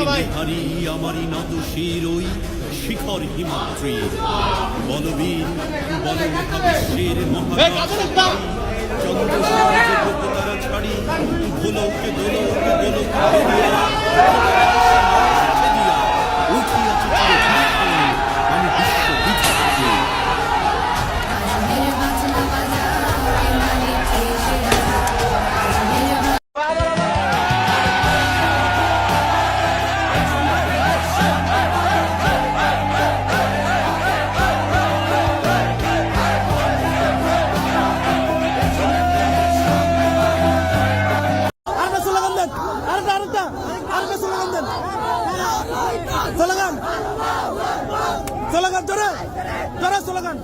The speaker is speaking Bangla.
হারি আমারই নত শির ওই শিখর হিমাদ্রি বলবীর বল মহাবিশ্বের মহাকাশ চন্দ্র তারা ছাড়ি ভোলকে দোলকে দোলকে বেরিয়া উঠিয়াছে আমি বিশ্ব বিখ্যাত স্লোগান জোরে জোরে স্লোগান।